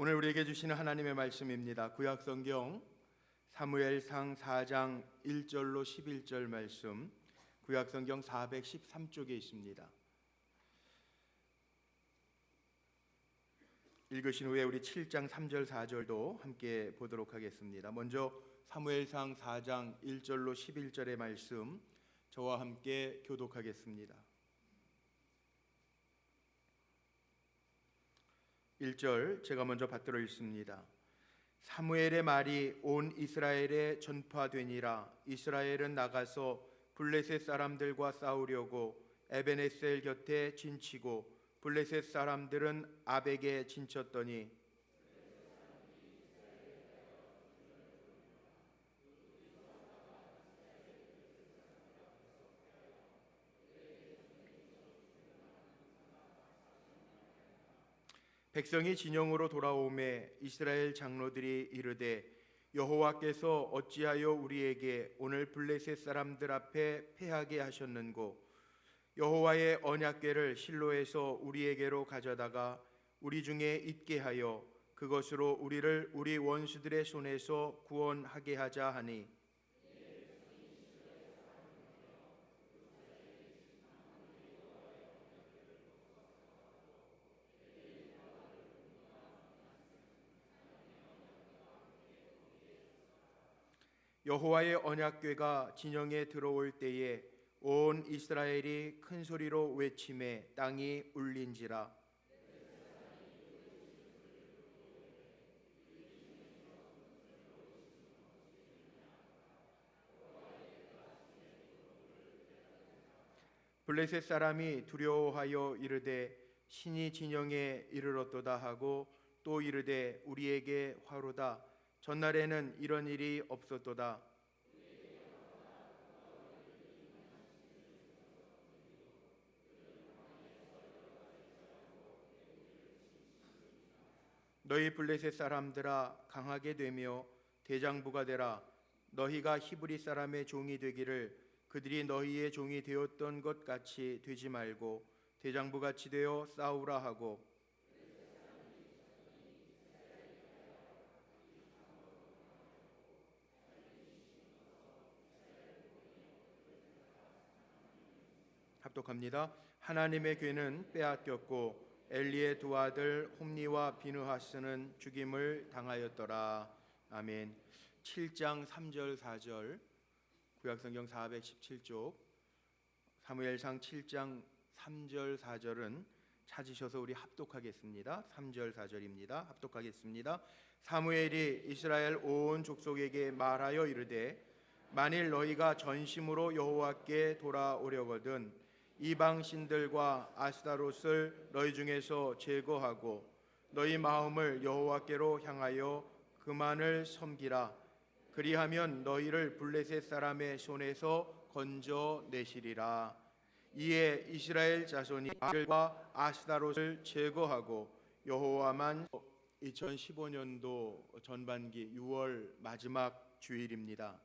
오늘 우리에게 주시는 하나님의 말씀입니다. 구약성경 사무엘상 4장 1절로 11절 말씀, 구약성경 413쪽에 있습니다. 읽으신 후에 우리 7장 3절 4절도 함께 보도록 하겠습니다. 먼저 사무엘상 4장 1절로 11절의 말씀 저와 함께 교독하겠습니다. 1절 제가 먼저 받들어 읽습니다. 사무엘의 말이 온 이스라엘에 전파되니라. 이스라엘은 나가서 블레셋 사람들과 싸우려고 에베네셀 곁에 진치고 블레셋 사람들은 아벡에 진쳤더니 백성이 진영으로 돌아오매 이스라엘 장로들이 이르되 여호와께서 어찌하여 우리에게 오늘 블레셋 사람들 앞에 패하게 하셨는고 여호와의 언약궤를 실로에서 우리에게로 가져다가 우리 중에 있게 하여 그것으로 우리를 우리 원수들의 손에서 구원하게 하자 하니 여호와의 언약궤가 진영에 들어올 때에 온 이스라엘이 큰 소리로 외치매 땅이 울린지라. 블레셋 사람이 두려워하여 이르되 신이 진영에 이르렀도다 하고 또 이르되 우리에게 화로다. 전날에는 이런 일이 없었도다. 너희 블레셋 사람들아 강하게 되며 대장부가 되라. 너희가 히브리 사람의 종이 되기를 그들이 너희의 종이 되었던 것 같이 되지 말고 대장부같이 되어 싸우라 하고 합독합니다. 하나님의 궤는 빼앗겼고 엘리의 두 아들 홈니와 비느하스는 죽임을 당하였더라. 아멘. 7장 3절 4절 구약성경 417쪽 사무엘상 7장 3절 4절은 찾으셔서 우리 합독하겠습니다. 3절 4절입니다. 합독하겠습니다. 사무엘이 이스라엘 온 족속에게 말하여 이르되 만일 너희가 전심으로 여호와께 돌아오려거든 이방 신들과 아스타롯을 너희 중에서 제거하고 너희 마음을 여호와께로 향하여 그만을 섬기라. 그리하면 너희를 블레셋 사람의 손에서 건져내시리라. 이에 이스라엘 자손이 바알과 아스타롯을 제거하고 여호와만 2015년도 전반기 6월 마지막 주일입니다.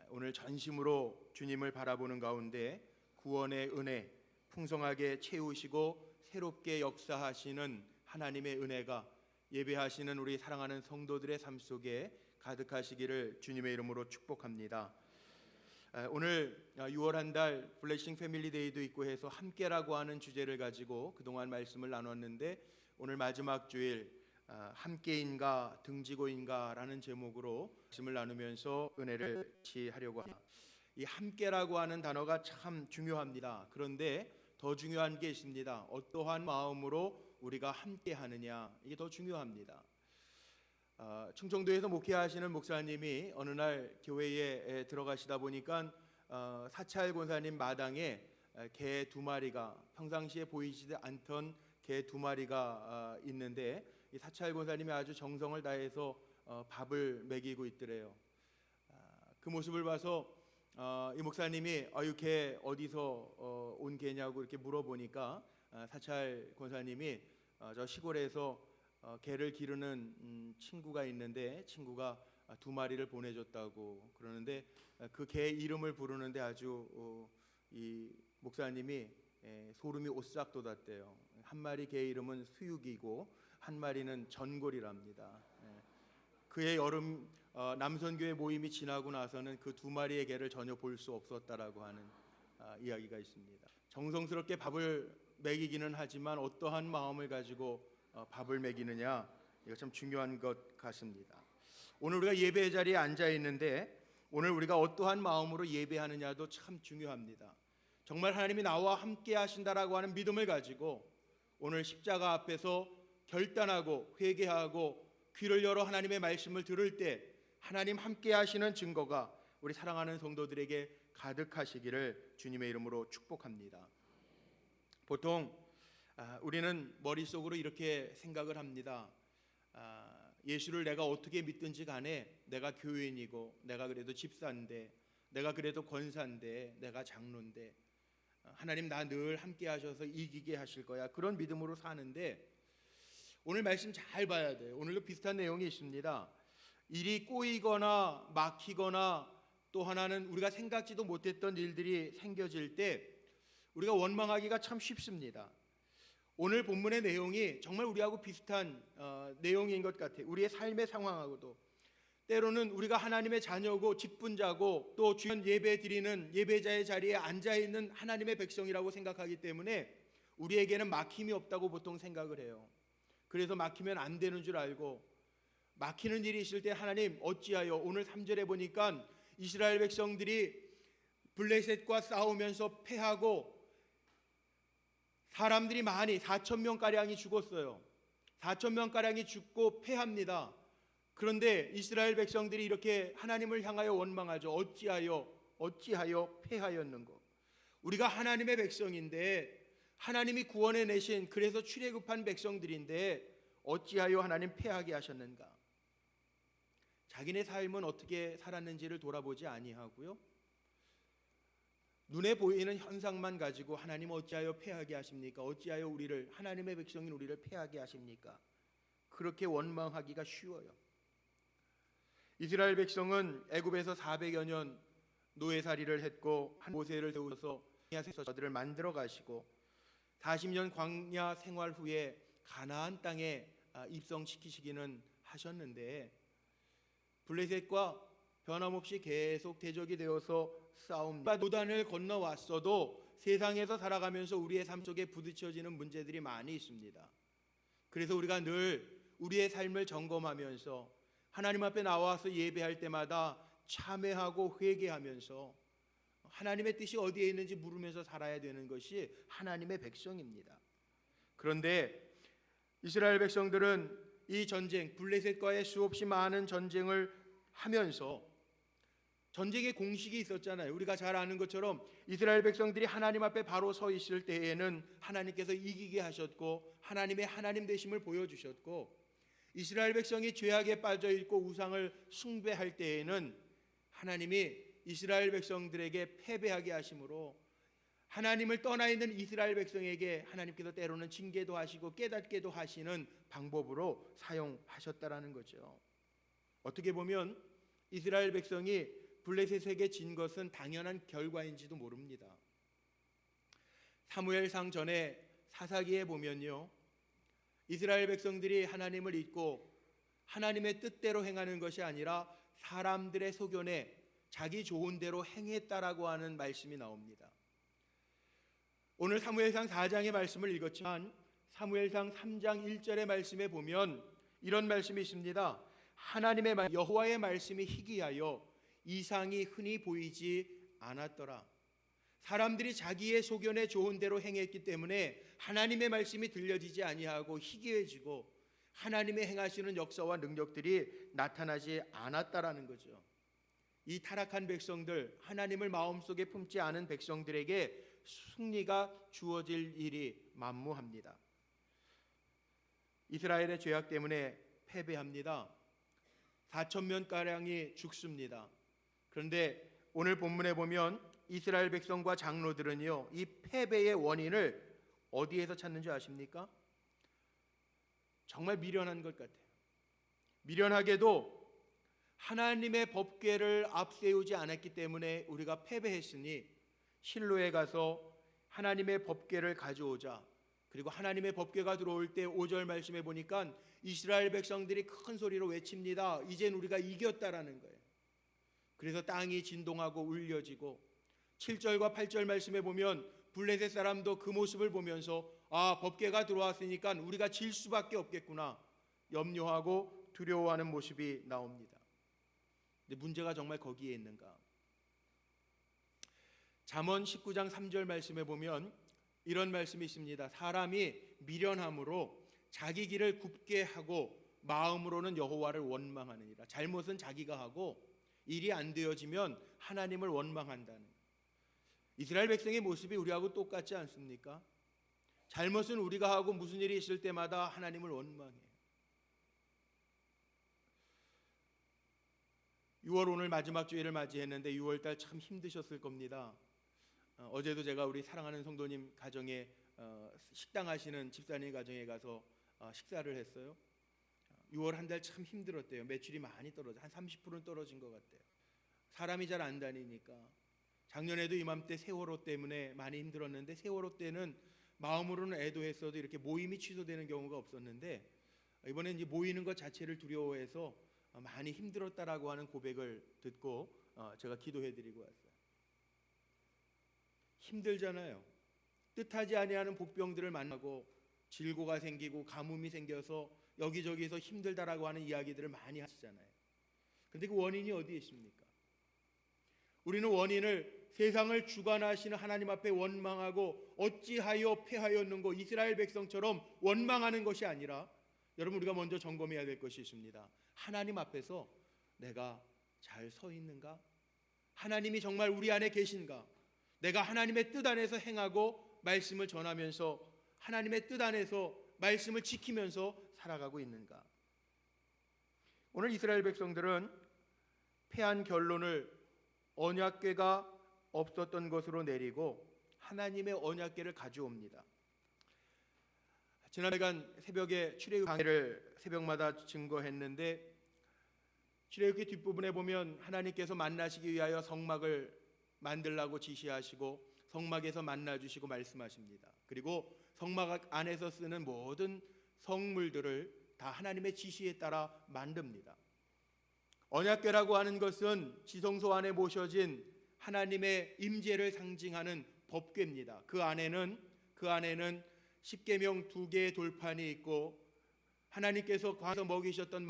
오늘 전심으로 주님을 바라보는 가운데 구원의 은혜 풍성하게 채우시고 새롭게 역사하시는 하나님의 은혜가 예배하시는 우리 사랑하는 성도들의 삶 속에 가득하시기를 주님의 이름으로 축복합니다. 오늘 6월 한 달 블레싱 패밀리 데이도 있고 해서 함께라고 하는 주제를 가지고 그동안 말씀을 나눴는데 오늘 마지막 주일 함께인가 등지고인가 라는 제목으로 말씀을 나누면서 은혜를 취하려고 합니다. 이 함께라고 하는 단어가 참 중요합니다. 그런데 더 중요한 게 있습니다. 어떠한 마음으로 우리가 함께하느냐, 이게 더 중요합니다. 충청도에서 목회하시는 목사님이 어느 날 교회에 들어가시다 보니까 사찰 권사님 마당에 개 2마리가 평상시에 보이지 않던 개 2마리가 있는데 이 사찰 권사님이 아주 정성을 다해서 밥을 먹이고 있더래요. 그 모습을 봐서 이 목사님이 개 어디서 온 개냐고 이렇게 물어보니까 사찰 권사님이 저 시골에서 개를 기르는 친구가 있는데 친구가 2마리를 보내줬다고 그러는데 그 개 이름을 부르는데 아주 이 목사님이 소름이 오싹 돋았대요. 한 마리 개 이름은 수육이고 한 마리는 전골이랍니다. 그의 여름 남선교회 모임이 지나고 나서는 그 두 마리의 개를 전혀 볼 수 없었다라고 하는 이야기가 있습니다. 정성스럽게 밥을 먹이기는 하지만 어떠한 마음을 가지고 밥을 먹이느냐, 이거 참 중요한 것 같습니다. 오늘 우리가 예배의 자리에 앉아 있는데 오늘 우리가 어떠한 마음으로 예배하느냐도 참 중요합니다. 정말 하나님이 나와 함께 하신다라고 하는 믿음을 가지고 오늘 십자가 앞에서 결단하고 회개하고 귀를 열어 하나님의 말씀을 들을 때 하나님 함께 하시는 증거가 우리 사랑하는 성도들에게 가득하시기를 주님의 이름으로 축복합니다. 보통 우리는 머릿속으로 이렇게 생각을 합니다. 예수를 내가 어떻게 믿든지 간에 내가 교인이고 내가 그래도 집사인데 내가 그래도 권사인데 내가 장로인데 하나님 나 늘 함께 하셔서 이기게 하실 거야, 그런 믿음으로 사는데 오늘 말씀 잘 봐야 돼요. 오늘도 비슷한 내용이 있습니다. 일이 꼬이거나 막히거나 또 하나는 우리가 생각지도 못했던 일들이 생겨질 때 우리가 원망하기가 참 쉽습니다. 오늘 본문의 내용이 정말 우리하고 비슷한 내용인 것 같아요. 우리의 삶의 상황하고도 때로는 우리가 하나님의 자녀고 직분자고 또 주연 예배 드리는 예배자의 자리에 앉아있는 하나님의 백성이라고 생각하기 때문에 우리에게는 막힘이 없다고 보통 생각을 해요. 그래서 막히면 안 되는 줄 알고 막히는 일이 있을 때 하나님 어찌하여, 오늘 3절에 보니까 이스라엘 백성들이 블레셋과 싸우면서 패하고 사람들이 많이 4,000명가량이 죽었어요. 4,000명가량이 죽고 패합니다. 그런데 이스라엘 백성들이 이렇게 하나님을 향하여 원망하죠. 어찌하여 패하였는고. 우리가 하나님의 백성인데 하나님이 구원해 내신, 그래서 출애굽한 백성들인데 어찌하여 하나님 패하게 하셨는가. 자기네 삶은 어떻게 살았는지를 돌아보지 아니하고요, 눈에 보이는 현상만 가지고 하나님 어찌하여 패하게 하십니까? 어찌하여 우리를, 하나님의 백성인 우리를 패하게 하십니까? 그렇게 원망하기가 쉬워요. 이스라엘 백성은 애굽에서 400여 년 노예살이를 했고 한 모세를 세우셔서 광야에서 저들을 만들어 가시고 40년 광야 생활 후에 가나안 땅에 입성시키시기는 하셨는데 블레셋과 변함없이 계속 대적이 되어서 싸움과 요단을 건너왔어도 세상에서 살아가면서 우리의 삶 속에 부딪혀지는 문제들이 많이 있습니다. 그래서 우리가 늘 우리의 삶을 점검하면서 하나님 앞에 나와서 예배할 때마다 참회하고 회개하면서 하나님의 뜻이 어디에 있는지 물으면서 살아야 되는 것이 하나님의 백성입니다. 그런데 이스라엘 백성들은 이 전쟁, 블레셋과의 수없이 많은 전쟁을 하면서 전쟁의 공식이 있었잖아요. 우리가 잘 아는 것처럼 이스라엘 백성들이 하나님 앞에 바로 서 있을 때에는 하나님께서 이기게 하셨고 하나님의 하나님 되심을 보여주셨고, 이스라엘 백성이 죄악에 빠져 있고 우상을 숭배할 때에는 하나님이 이스라엘 백성들에게 패배하게 하심으로 하나님을 떠나 있는 이스라엘 백성에게 하나님께서 때로는 징계도 하시고 깨닫게도 하시는 방법으로 사용하셨다라는 거죠. 어떻게 보면 이스라엘 백성이 블레셋에게 진 것은 당연한 결과인지도 모릅니다. 사무엘상 전에 사사기에 보면요, 이스라엘 백성들이 하나님을 잊고 하나님의 뜻대로 행하는 것이 아니라 사람들의 소견에 자기 좋은 대로 행했다라고 하는 말씀이 나옵니다. 오늘 사무엘상 4장의 말씀을 읽었지만 사무엘상 3장 1절의 말씀에 보면 이런 말씀이 있습니다. 하나님의 여호와의 말씀이 희귀하여 이상이 흔히 보이지 않았더라. 사람들이 자기의 소견에 좋은 대로 행했기 때문에 하나님의 말씀이 들려지지 아니하고 희귀해지고 하나님의 행하시는 역사와 능력들이 나타나지 않았다라는 거죠. 이 타락한 백성들, 하나님을 마음속에 품지 않은 백성들에게 승리가 주어질 일이 만무합니다. 이스라엘의 죄악 때문에 패배합니다. 4,000명가량이 죽습니다. 그런데 오늘 본문에 보면 이스라엘 백성과 장로들은요, 이 패배의 원인을 어디에서 찾는 줄 아십니까? 정말 미련한 것 같아요. 미련하게도 하나님의 법궤를 앞세우지 않았기 때문에 우리가 패배했으니 실로에 가서 하나님의 법궤를 가져오자, 그리고 하나님의 법궤가 들어올 때 5절 말씀에 보니까 이스라엘 백성들이 큰 소리로 외칩니다. 이젠 우리가 이겼다라는 거예요. 그래서 땅이 진동하고 울려지고 7절과 8절 말씀에 보면 블레셋 사람도 그 모습을 보면서 법궤가 들어왔으니까 우리가 질 수밖에 없겠구나 염려하고 두려워하는 모습이 나옵니다. 근데 문제가 정말 거기에 있는가? 잠언 19장 3절 말씀에 보면 이런 말씀이 있습니다. 사람이 미련함으로 자기 길을 굽게 하고 마음으로는 여호와를 원망하느니라. 잘못은 자기가 하고 일이 안 되어지면 하나님을 원망한다는. 이스라엘 백성의 모습이 우리하고 똑같지 않습니까? 잘못은 우리가 하고 무슨 일이 있을 때마다 하나님을 원망해요. 6월 오늘 마지막 주일을 맞이했는데 6월달 참 힘드셨을 겁니다. 어제도 제가 우리 사랑하는 성도님 가정에 식당 하시는 집사님 가정에 가서 식사를 했어요. 6월 한 달 참 힘들었대요. 매출이 많이 떨어져 한 30%는 떨어진 것 같아요. 사람이 잘 안 다니니까. 작년에도 이맘때 세월호 때문에 많이 힘들었는데 세월호 때는 마음으로는 애도했어도 이렇게 모임이 취소되는 경우가 없었는데 이번엔 이제 모이는 것 자체를 두려워해서 많이 힘들었다라고 하는 고백을 듣고 제가 기도해드리고 왔어요. 힘들잖아요. 뜻하지 아니하는 복병들을 만나고 질고가 생기고 가뭄이 생겨서 여기저기서 힘들다라고 하는 이야기들을 많이 하시잖아요. 그런데 그 원인이 어디에 있습니까? 우리는 원인을 세상을 주관하시는 하나님 앞에 원망하고 어찌하여 패하였는고 이스라엘 백성처럼 원망하는 것이 아니라 여러분 우리가 먼저 점검해야 될 것이 있습니다. 하나님 앞에서 내가 잘 서 있는가? 하나님이 정말 우리 안에 계신가? 내가 하나님의 뜻 안에서 행하고 말씀을 전하면서 하나님의 뜻 안에서 말씀을 지키면서 살아가고 있는가? 오늘 이스라엘 백성들은 패한 결론을 언약궤가 없었던 것으로 내리고 하나님의 언약궤를 가져옵니다. 지난해간 새벽에 출애굽 강해를 새벽마다 증거했는데 출애굽기 뒷부분에 보면 하나님께서 만나시기 위하여 성막을 만들라고 지시하시고 성막에서 만나주시고 말씀하십니다. 그리고 성막 안에서 쓰는 모든 성물들을 다 하나님의 지시에 따라 만듭니다. 언약궤라고 하는 것은 지성소 안에 모셔진 하나님의 임재를 상징하는 법궤입니다. 그 안에는 십계명 2개의 돌판이 있고 하나님께서 광야에서 먹이셨던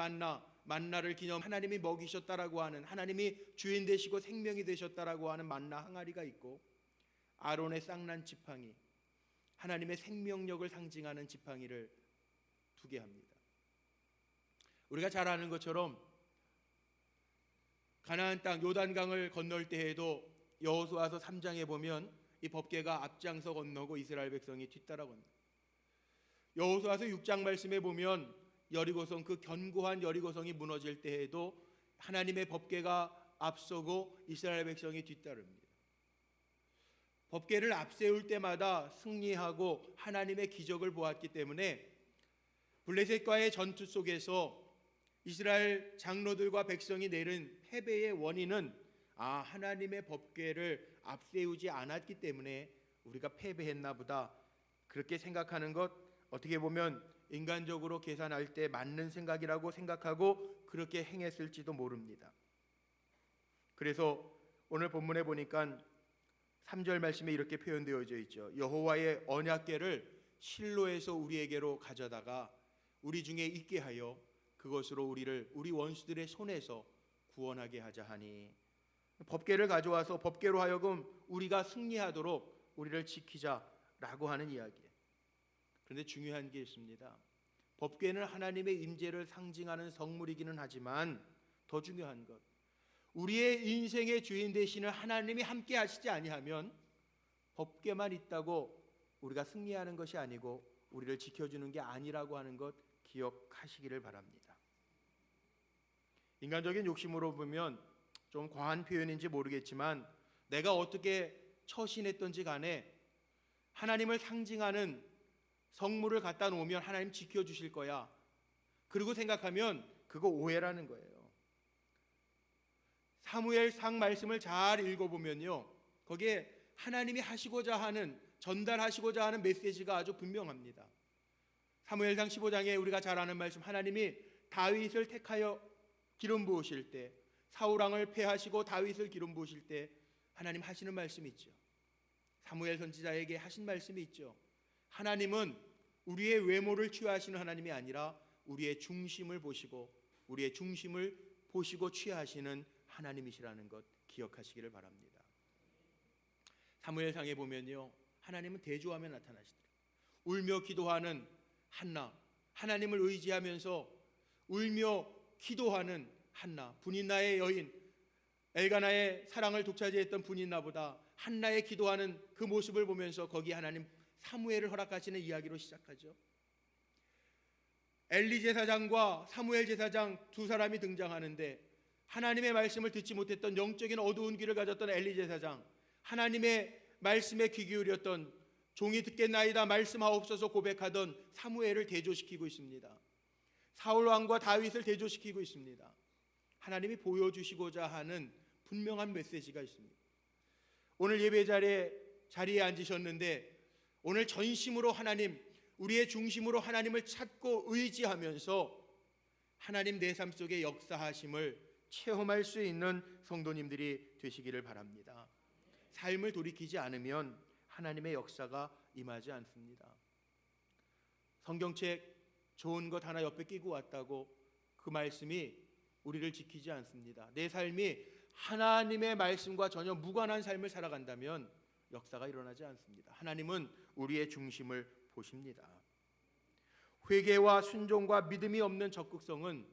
만나를 기념 하나님이 먹이셨다라고 하는 하나님이 주인 되시고 생명이 되셨다라고 하는 만나 항아리가 있고 아론의 쌍난 지팡이 하나님의 생명력을 상징하는 지팡이를 두게 합니다. 우리가 잘 아는 것처럼 가나안 땅 요단강을 건널 때에도 여호수아서 3장에 보면 이 법궤가 앞장서 건너고 이스라엘 백성이 뒤따라 건너. 여호수아서 6장 말씀에 보면 여리고성 그 견고한 여리고성이 무너질 때에도 하나님의 법궤가 앞서고 이스라엘 백성이 뒤따릅니다. 법궤를 앞세울 때마다 승리하고 하나님의 기적을 보았기 때문에 블레셋과의 전투 속에서 이스라엘 장로들과 백성이 내린 패배의 원인은 하나님의 법궤를 앞세우지 않았기 때문에 우리가 패배했나 보다 그렇게 생각하는 것 어떻게 보면 인간적으로 계산할 때 맞는 생각이라고 생각하고 그렇게 행했을지도 모릅니다. 그래서 오늘 본문에 보니까 3절 말씀에 이렇게 표현되어져 있죠. 여호와의 언약궤를 실로에서 우리에게로 가져다가 우리 중에 있게 하여 그것으로 우리 원수들의 손에서 구원하게 하자 하니 법궤를 가져와서 법궤로 하여금 우리가 승리하도록 우리를 지키자라고 하는 이야기예요. 그런데 중요한 게 있습니다. 법궤는 하나님의 임재를 상징하는 성물이기는 하지만 더 중요한 것 우리의 인생의 주인 되시는 하나님이 함께 하시지 아니하면 법궤만 있다고 우리가 승리하는 것이 아니고 우리를 지켜주는 게 아니라고 하는 것 기억하시기를 바랍니다. 인간적인 욕심으로 보면 좀 과한 표현인지 모르겠지만 내가 어떻게 처신했던지 간에 하나님을 상징하는 성물을 갖다 놓으면 하나님 지켜주실 거야. 그리고 생각하면 그거 오해라는 거예요. 사무엘상 말씀을 잘 읽어보면요 거기에 하나님이 하시고자 하는 전달하시고자 하는 메시지가 아주 분명합니다. 사무엘상 15장에 우리가 잘 아는 말씀, 하나님이 다윗을 택하여 기름 부으실 때, 사울 왕을 패하시고 다윗을 기름 부으실 때 하나님 하시는 말씀이 있죠. 사무엘 선지자에게 하신 말씀이 있죠. 하나님은 우리의 외모를 취하시는 하나님이 아니라 우리의 중심을 보시고 우리의 중심을 보시고 취하시는 하나님이시라는 것 기억하시기를 바랍니다. 사무엘상에 보면요, 하나님은 대조하며 나타나시더라. 울며 기도하는 한나, 하나님을 의지하면서 울며 기도하는 한나, 분인나의 여인, 엘가나의 사랑을 독차지했던 분인나보다 한나의 기도하는 그 모습을 보면서 거기 하나님 사무엘을 허락하시는 이야기로 시작하죠. 엘리 제사장과 사무엘 제사장 두 사람이 등장하는데, 하나님의 말씀을 듣지 못했던 영적인 어두운 귀를 가졌던 엘리 제사장, 하나님의 말씀에 귀 기울였던 종이 듣겠나이다 말씀하옵소서 고백하던 사무엘을 대조시키고 있습니다. 사울 왕과 다윗을 대조시키고 있습니다. 하나님이 보여주시고자 하는 분명한 메시지가 있습니다. 오늘 예배 자리에 앉으셨는데 오늘 전심으로 하나님, 우리의 중심으로 하나님을 찾고 의지하면서 하나님 내 삶 속에 역사하심을 체험할 수 있는 성도님들이 되시기를 바랍니다. 삶을 돌이키지 않으면 하나님의 역사가 임하지 않습니다. 성경책 좋은 것 하나 옆에 끼고 왔다고 그 말씀이 우리를 지키지 않습니다. 내 삶이 하나님의 말씀과 전혀 무관한 삶을 살아간다면 역사가 일어나지 않습니다. 하나님은 우리의 중심을 보십니다. 회개와 순종과 믿음이 없는 적극성은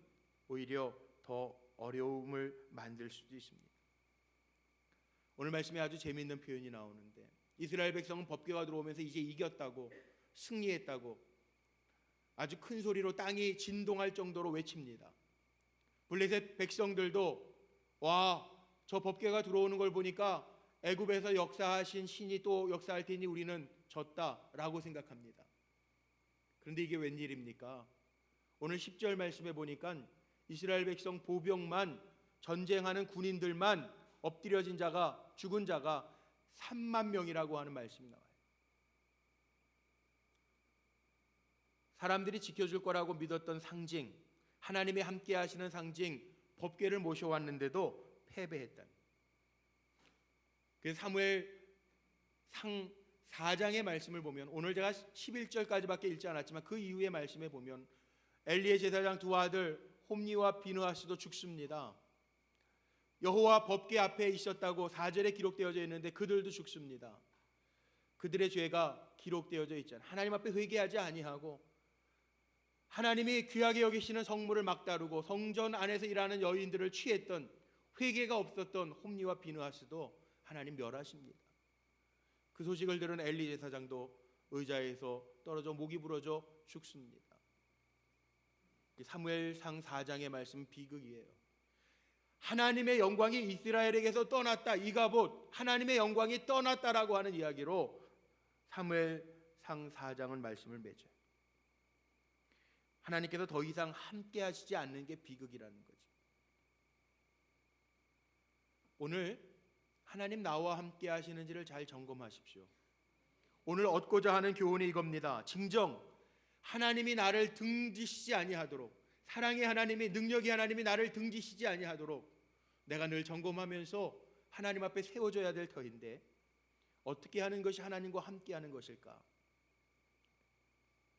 오히려 더 어려움을 만들 수도 있습니다. 오늘 말씀에 아주 재미있는 표현이 나오는데, 이스라엘 백성은 법궤가 들어오면서 이제 이겼다고, 승리했다고 아주 큰 소리로 땅이 진동할 정도로 외칩니다. 블레셋 백성들도 와, 저 법궤가 들어오는 걸 보니까 애굽에서 역사하신 신이 또 역사할 테니 우리는 졌다라고 생각합니다. 그런데 이게 웬일입니까? 오늘 10절 말씀에 보니까 이스라엘 백성 보병만, 전쟁하는 군인들만 엎드려진 자가, 죽은 자가 3만 명이라고 하는 말씀이 나와요. 사람들이 지켜줄 거라고 믿었던 상징, 하나님이 함께 하시는 상징 법궤를 모셔왔는데도 패배했다는. 그래서 사무엘 상 4장의 말씀을 보면, 오늘 제가 11절까지밖에 읽지 않았지만 그 이후의 말씀에 보면 엘리의 제사장 두 아들 홈니와 비느하스도 죽습니다. 여호와 법궤 앞에 있었다고 4절에 기록되어져 있는데 그들도 죽습니다. 그들의 죄가 기록되어져 있잖아요. 하나님 앞에 회개하지 아니하고 하나님이 귀하게 여기시는 성물을 막다르고 성전 안에서 일하는 여인들을 취했던, 회개가 없었던 홈니와 비느하스도 하나님 멸하십니다. 그 소식을 들은 엘리 제사장도 의자에서 떨어져 목이 부러져 죽습니다. 사무엘상 4장의 말씀은 비극이에요. 하나님의 영광이 이스라엘에게서 떠났다, 이가봇 하나님의 영광이 떠났다라고 하는 이야기로 사무엘상 4장은 말씀을 맺어요. 하나님께서 더 이상 함께 하시지 않는 게 비극이라는 거죠. 오늘 하나님 나와 함께 하시는지를 잘 점검하십시오. 오늘 얻고자 하는 교훈이 이겁니다. 진정 하나님이 나를 등지시지 아니하도록, 사랑의 하나님이, 능력의 하나님이 나를 등지시지 아니하도록 내가 늘 점검하면서 하나님 앞에 세워져야 될 터인데, 어떻게 하는 것이 하나님과 함께 하는 것일까?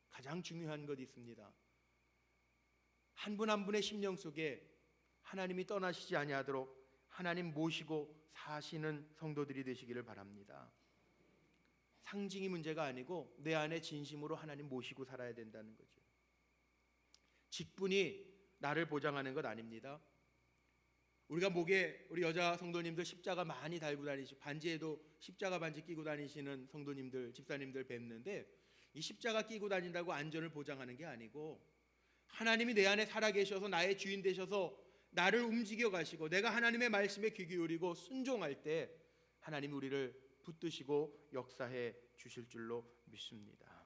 가장 중요한 것이 있습니다. 한 분 한 분의 심령 속에 하나님이 떠나시지 아니하도록 하나님 모시고 사시는 성도들이 되시기를 바랍니다. 상징이 문제가 아니고 내 안에 진심으로 하나님 모시고 살아야 된다는 거죠. 직분이 나를 보장하는 것 아닙니다. 우리가 목에, 우리 여자 성도님들 십자가 많이 달고 다니시고 반지에도 십자가 반지 끼고 다니시는 성도님들, 집사님들 뵙는데, 이 십자가 끼고 다닌다고 안전을 보장하는 게 아니고 하나님이 내 안에 살아계셔서 나의 주인 되셔서 나를 움직여 가시고 내가 하나님의 말씀에 귀 기울이고 순종할 때 하나님이 우리를 붙드시고 역사해 주실 줄로 믿습니다.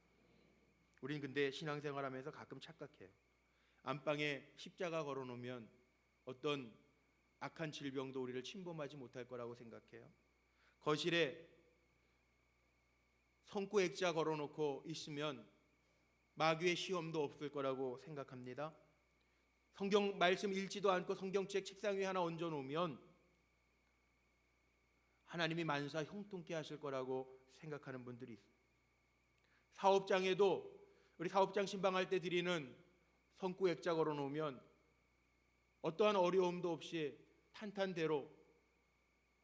우린 근데 신앙생활하면서 가끔 착각해요. 안방에 십자가 걸어놓으면 어떤 악한 질병도 우리를 침범하지 못할 거라고 생각해요. 거실에 성구 액자 걸어놓고 있으면 마귀의 시험도 없을 거라고 생각합니다. 성경 말씀 읽지도 않고 성경책 책상 위에 하나 얹어놓으면 하나님이 만사 형통케 하실 거라고 생각하는 분들이 있어요. 사업장에도 우리 사업장 신방할 때 드리는 성구 액자 걸어놓으면 어떠한 어려움도 없이 탄탄대로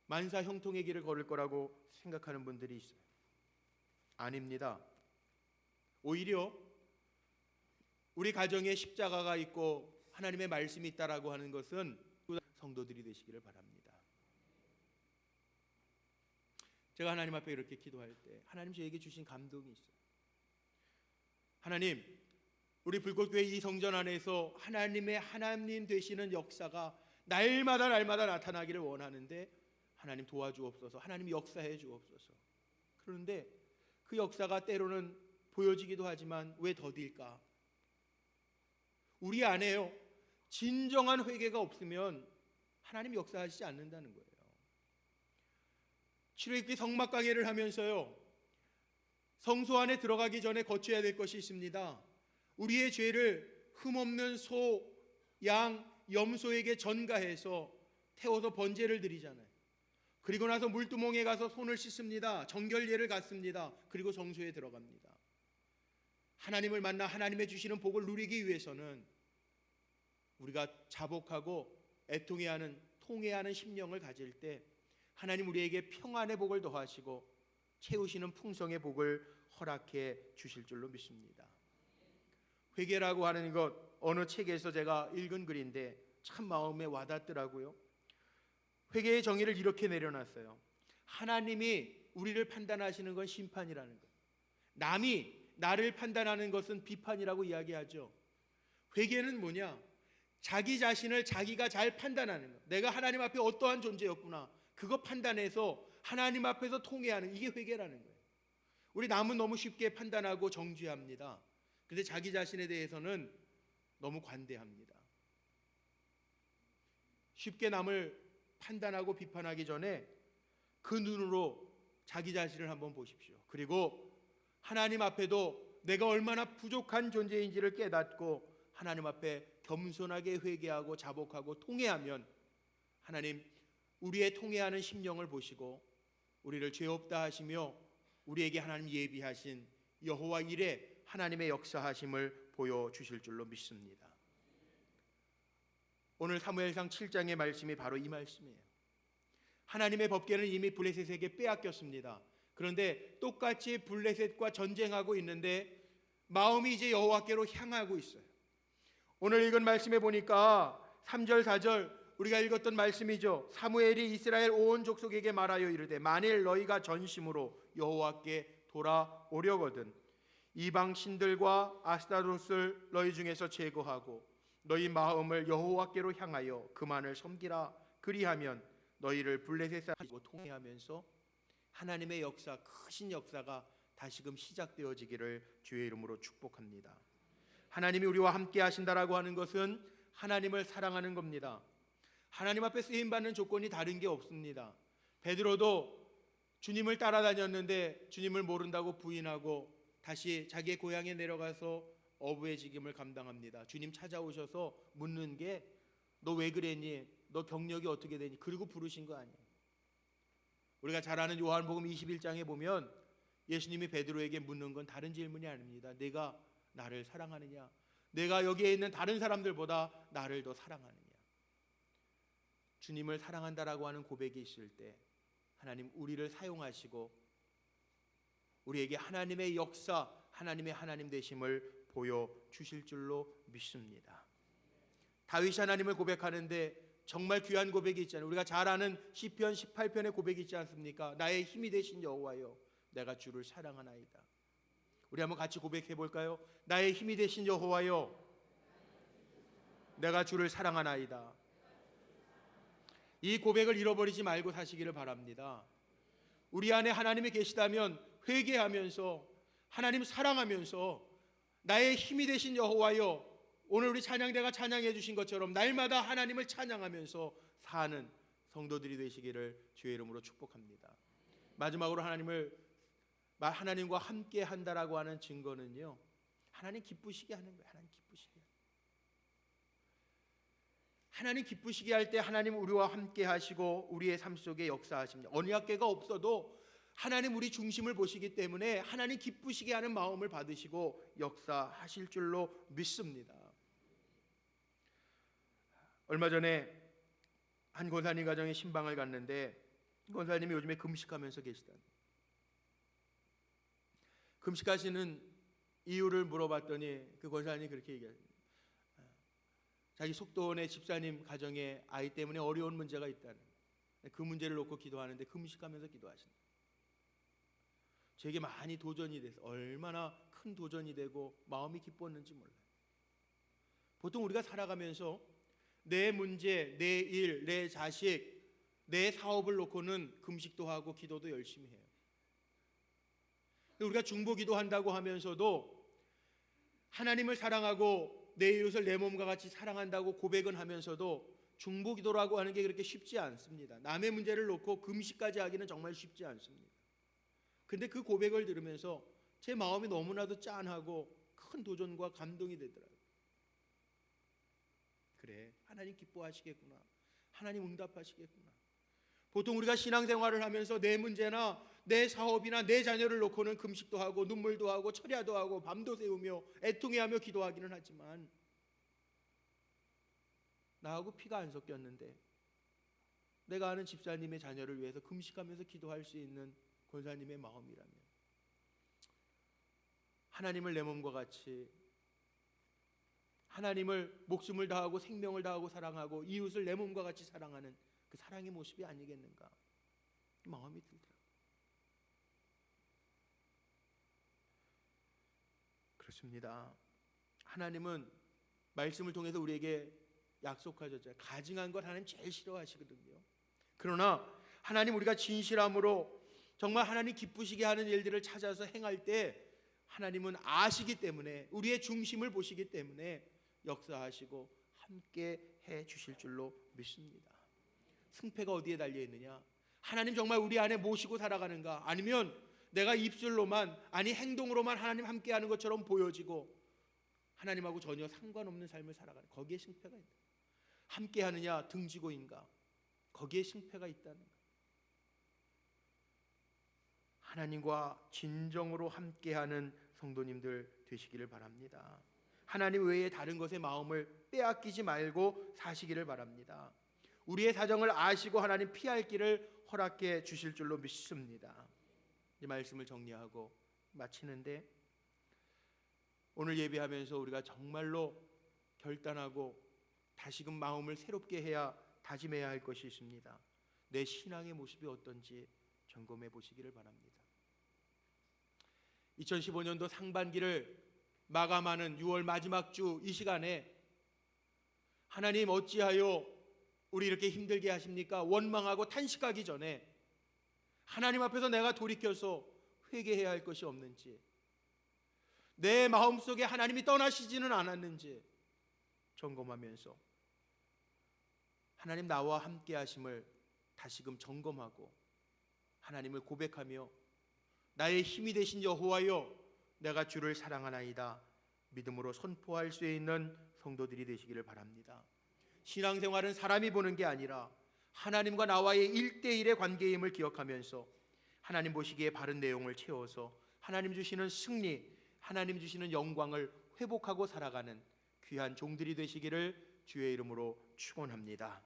만사 형통의 길을 걸을 거라고 생각하는 분들이 있어요. 아닙니다. 오히려 우리 가정에 십자가가 있고 하나님의 말씀이 있다라고 하는 것은 성도들이 되시기를 바랍니다. 제가 하나님 앞에 이렇게 기도할 때 하나님 저에게 주신 감동이 있어요. 하나님, 우리 불꽃교회 이 성전 안에서 하나님의 하나님 되시는 역사가 날마다 나타나기를 원하는데 하나님 도와주옵소서. 하나님 역사해 주옵소서. 그런데 그 역사가 때로는 보여지기도 하지만 왜 더딜까? 우리 안에요, 진정한 회개가 없으면 하나님 역사하시지 않는다는 거예요. 출애굽기 성막 강해를 하면서요, 성소 안에 들어가기 전에 거쳐야 될 것이 있습니다. 우리의 죄를 흠없는 소, 양, 염소에게 전가해서 태워서 번제를 드리잖아요. 그리고 나서 물두멍에 가서 손을 씻습니다. 정결례를 갖습니다. 그리고 성소에 들어갑니다. 하나님을 만나 하나님의 주시는 복을 누리기 위해서는 우리가 자복하고 애통해하는 통회하는 심령을 가질 때 하나님 우리에게 평안의 복을 더하시고 채우시는 풍성의 복을 허락해 주실 줄로 믿습니다. 회개라고 하는 것, 어느 책에서 제가 읽은 글인데 참 마음에 와닿더라고요. 회개의 정의를 이렇게 내려놨어요. 하나님이 우리를 판단하시는 건 심판이라는 것, 남이 나를 판단하는 것은 비판이라고 이야기하죠. 회개는 뭐냐? 자기 자신을 자기가 잘 판단하는 것, 내가 하나님 앞에 어떠한 존재였구나, 그거 판단해서 하나님 앞에서 통회하는, 이게 회개라는 거예요. 우리 남은 너무 쉽게 판단하고 정죄합니다. 그런데 자기 자신에 대해서는 너무 관대합니다. 쉽게 남을 판단하고 비판하기 전에 그 눈으로 자기 자신을 한번 보십시오. 그리고 하나님 앞에도 내가 얼마나 부족한 존재인지를 깨닫고 하나님 앞에 겸손하게 회개하고 자복하고 통회하면 하나님 우리의 통회하는 심령을 보시고 우리를 죄 없다 하시며 우리에게 하나님 예비하신 여호와 일에 하나님의 역사하심을 보여주실 줄로 믿습니다. 오늘 사무엘상 7장의 말씀이 바로 이 말씀이에요. 하나님의 법궤는 이미 블레셋에게 빼앗겼습니다. 그런데 똑같이 블레셋과 전쟁하고 있는데 마음이 이제 여호와께로 향하고 있어요. 오늘 읽은 말씀에 보니까 3절 4절 우리가 읽었던 말씀이죠. 사무엘이 이스라엘 온 족속에게 말하여 이르되 만일 너희가 전심으로 여호와께 돌아오려거든 이방 신들과 아스타롯을 너희 중에서 제거하고 너희 마음을 여호와께로 향하여 그만을 섬기라. 그리하면 너희를 블레셋 사람이고 통회하면서 하나님의 역사, 크신 역사가 다시금 시작되어지기를 주의 이름으로 축복합니다. 하나님이 우리와 함께 하신다라고 하는 것은 하나님을 사랑하는 겁니다. 하나님 앞에 쓰임받는 조건이 다른 게 없습니다. 베드로도 주님을 따라다녔는데 주님을 모른다고 부인하고 다시 자기의 고향에 내려가서 어부의 직임을 감당합니다. 주님 찾아오셔서 묻는 게 너 왜 그랬니? 너 경력이 어떻게 되니? 그리고 부르신 거 아니에요. 우리가 잘 아는 요한복음 21장에 보면 예수님이 베드로에게 묻는 건 다른 질문이 아닙니다. 내가 나를 사랑하느냐? 내가 여기에 있는 다른 사람들보다 나를 더 사랑하느냐? 주님을 사랑한다라고 하는 고백이 있을 때 하나님 우리를 사용하시고 우리에게 하나님의 역사, 하나님의 하나님 되심을 보여주실 줄로 믿습니다. 다윗이 하나님을 고백하는데 정말 귀한 고백이 있잖아요. 우리가 잘 아는 시편 18편의 고백이 있지 않습니까? 나의 힘이 되신 여호와여 내가 주를 사랑하나이다. 우리 한번 같이 고백해 볼까요? 나의 힘이 되신 여호와여 내가 주를 사랑하나이다. 이 고백을 잃어버리지 말고 사시기를 바랍니다. 우리 안에 하나님이 계시다면 회개하면서 하나님 사랑하면서 나의 힘이 되신 여호와여, 오늘 우리 찬양대가 찬양해 주신 것처럼 날마다 하나님을 찬양하면서 사는 성도들이 되시기를 주의 이름으로 축복합니다. 마지막으로 하나님을 하나님과 함께 한다라고 하는 증거는요, 하나님 기쁘시게 하는 거예요. 하나님 기쁘시게. 하나님 기쁘시게 할 때 하나님 우리와 함께 하시고 우리의 삶 속에 역사하십니다. 언약궤가 없어도 하나님 우리 중심을 보시기 때문에 하나님 기쁘시게 하는 마음을 받으시고 역사하실 줄로 믿습니다. 얼마 전에 한 권사님 가정에 신방을 갔는데, 권사님이 요즘에 금식하면서 계시다. 금식하시는 이유를 물어봤더니 그 권사님이 그렇게 얘기합니다. 자기 속도원의 집사님 가정에 아이 때문에 어려운 문제가 있다는, 그 문제를 놓고 기도하는데 금식하면서 기도하신다. 제게 많이 도전이 돼서 얼마나 큰 도전이 되고 마음이 기뻤는지 몰라요. 보통 우리가 살아가면서 내 문제, 내 일, 내 자식, 내 사업을 놓고는 금식도 하고 기도도 열심히 해요. 우리가 중보기도 한다고 하면서도 하나님을 사랑하고 내 이웃을 내 몸과 같이 사랑한다고 고백은 하면서도 중보기도라고 하는 게 그렇게 쉽지 않습니다. 남의 문제를 놓고 금식까지 하기는 정말 쉽지 않습니다. 근데 그 고백을 들으면서 제 마음이 너무나도 짠하고 큰 도전과 감동이 되더라고요. 그래, 하나님 기뻐하시겠구나, 하나님 응답하시겠구나. 보통 우리가 신앙생활을 하면서 내 문제나 내 사업이나 내 자녀를 놓고는 금식도 하고 눈물도 하고 철야도 하고 밤도 새우며 애통해하며 기도하기는 하지만, 나하고 피가 안 섞였는데 내가 아는 집사님의 자녀를 위해서 금식하면서 기도할 수 있는 권사님의 마음이라면, 하나님을 내 몸과 같이, 하나님을 목숨을 다하고 생명을 다하고 사랑하고 이웃을 내 몸과 같이 사랑하는 그 사랑의 모습이 아니겠는가 마음이 들더라고요. 그렇습니다. 하나님은 말씀을 통해서 우리에게 약속하셨잖아요. 가증한 걸 하나님 제일 싫어하시거든요. 그러나 하나님 우리가 진실함으로 정말 하나님 기쁘시게 하는 일들을 찾아서 행할 때 하나님은 아시기 때문에, 우리의 중심을 보시기 때문에 역사하시고 함께 해 주실 줄로 믿습니다. 승패가 어디에 달려 있느냐? 하나님 정말 우리 안에 모시고 살아가는가? 아니면 내가 입술로만, 아니 행동으로만 하나님 함께하는 것처럼 보여지고 하나님하고 전혀 상관없는 삶을 살아가는, 거기에 승패가 있다. 함께하느냐 등지고인가? 거기에 승패가 있다는 것. 하나님과 진정으로 함께하는 성도님들 되시기를 바랍니다. 하나님 외에 다른 것에 마음을 빼앗기지 말고 사시기를 바랍니다. 우리의 사정을 아시고 하나님 피할 길을 허락해 주실 줄로 믿습니다. 이 말씀을 정리하고 마치는데, 오늘 예배하면서 우리가 정말로 결단하고 다시금 마음을 새롭게 해야, 다짐해야 할 것이 있습니다. 내 신앙의 모습이 어떤지 점검해 보시기를 바랍니다. 2015년도 상반기를 마감하는 6월 마지막 주 이 시간에 하나님 어찌하여 우리 이렇게 힘들게 하십니까? 원망하고 탄식하기 전에 하나님 앞에서 내가 돌이켜서 회개해야 할 것이 없는지, 내 마음속에 하나님이 떠나시지는 않았는지 점검하면서 하나님 나와 함께 하심을 다시금 점검하고 하나님을 고백하며 나의 힘이 되신 여호와여 내가 주를 사랑하나이다 믿음으로 선포할 수 있는 성도들이 되시기를 바랍니다. 신앙생활은 사람이 보는 게 아니라 하나님과 나와의 1대1의 관계임을 기억하면서 하나님 보시기에 바른 내용을 채워서 하나님 주시는 승리, 하나님 주시는 영광을 회복하고 살아가는 귀한 종들이 되시기를 주의 이름으로 축원합니다.